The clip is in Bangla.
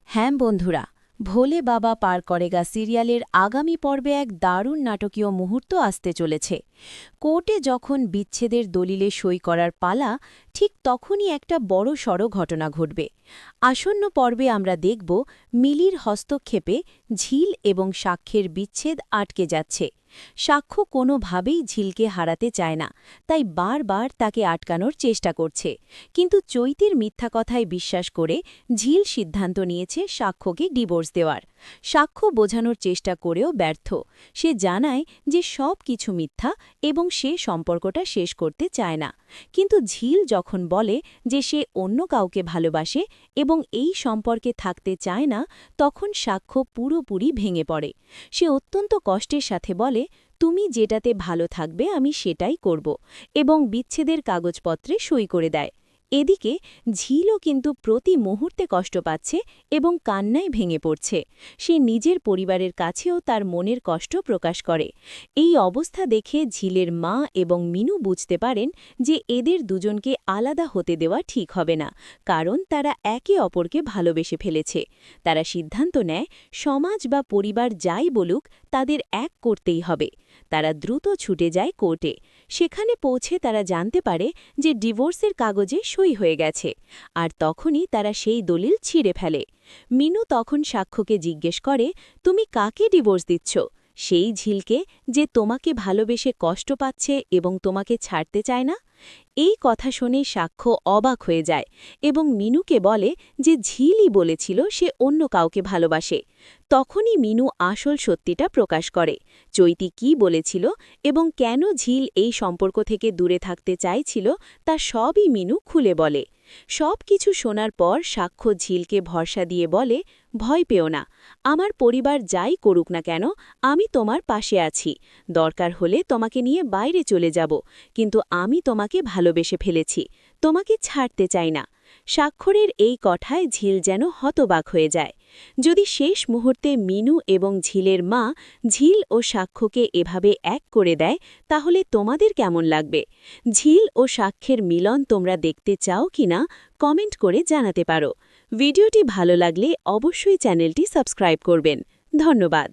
হ্যাঁ বন্ধুরা, ভোলে বাবা পার করেগা সিরিয়ালের আগামী পর্বে এক দারুণ নাটকীয় মুহূর্ত আসতে চলেছে। কোর্টে যখন বিচ্ছেদের দলিলে সই করার পালা, ঠিক তখনই একটা বড়সড় ঘটনা ঘটবে। আসন্ন পর্বে আমরা দেখব মিলির হস্তক্ষেপে ঝিল এবং সাক্ষ্যের বিচ্ছেদ আটকে যাচ্ছে। সাক্ষ্য কোনোভাবেই ঝিলকে হারাতে চায় না, তাই বারবার তাকে আটকানোর চেষ্টা করছে। কিন্তু চৈতির মিথ্যা কথায় বিশ্বাস করে ঝিল সিদ্ধান্ত নিয়েছে সাক্ষ্যকে ডিভোর্স দেওয়ার। সাক্ষ্য বোঝানোর চেষ্টা করেও ব্যর্থ। সে জানায় যে সব কিছু মিথ্যা এবং সে সম্পর্কটা শেষ করতে চায় না। কিন্তু ঝিল যখন বলে যে সে অন্য কাউকে ভালোবাসে এবং এই সম্পর্কে থাকতে চায় না, তখন সাক্ষ্য পুরোপুরি ভেঙে পড়ে। সে অত্যন্ত কষ্টের সাথে বলে, তুমি যেটাতে ভালো থাকবে আমি সেটাই করব, এবং বিচ্ছেদের কাগজপত্রে সই করে দেয়। এদিকে ঝিলও কিন্তু প্রতি মুহূর্তে কষ্ট পাচ্ছে এবং কান্নায় ভেঙে পড়ছে। সে নিজের পরিবারের কাছেও তার মনের কষ্ট প্রকাশ করে। এই অবস্থা দেখে ঝিলের মা এবং মিনু বুঝতে পারেন যে এদের দুজনকে আলাদা হতে দেওয়া ঠিক হবে না, কারণ তারা একে অপরকে ভালোবেসে ফেলেছে। তারা সিদ্ধান্ত নেয়, সমাজ বা পরিবার যাই বলুক তাদের এক করতেই হবে। তারা দ্রুত ছুটে যায় কোর্টে। সেখানে পৌঁছে তারা জানতে পারে যে ডিভোর্সের কাগজে সই হয়ে গেছে, আর তখনই তারা সেই দলিল ছিঁড়ে ফেলে। মিনু তখন সাক্ষ্যকে জিজ্ঞেস করে, তুমি কাকে ডিভোর্স দিচ্ছ? সেই ঝিলকে, যে তোমাকে ভালোবেসে কষ্ট পাচ্ছে এবং তোমাকে ছাড়তে চায় না? এই কথা শুনে সাক্ষ্য অবাক হয়ে যায় এবং মিনুকে বলে যে ঝিলই বলেছিল সে অন্য কাউকে ভালোবাসে। তখনই মিনু আসল সত্যিটা প্রকাশ করে, চৈতি কী বলেছিল এবং কেন ঝিল এই সম্পর্ক থেকে দূরে থাকতে চাইছিল তা সবই মিনু খুলে বলে। সব কিছু শোনার পর সাক্ষ্য ঝিলকে ভরসা দিয়ে বলে, ভয় পেও না, আমার পরিবার যাই করুক না কেন আমি তোমার পাশে আছি। দরকার হলে তোমাকে নিয়ে বাইরে চলে যাব, কিন্তু আমি তোমাকে ভালোবেসে ফেলেছি, তোমাকে ছাড়তে চাই না। স্বাক্ষরের এই কথায় ঝিল যেন হতবাক হয়ে যায়। যদি শেষ মুহূর্তে মিনু এবং ঝিলের মা ঝিল ও সাক্ষ্যকে এভাবে এক করে দেয়, তাহলে তোমাদের কেমন লাগবে? ঝিল ও সাক্ষ্যের মিলন তোমরা দেখতে চাও কিনা কমেন্ট করে জানাতে পারো। ভিডিওটি ভালো লাগলে অবশ্যই চ্যানেলটি সাবস্ক্রাইব করবেন। ধন্যবাদ।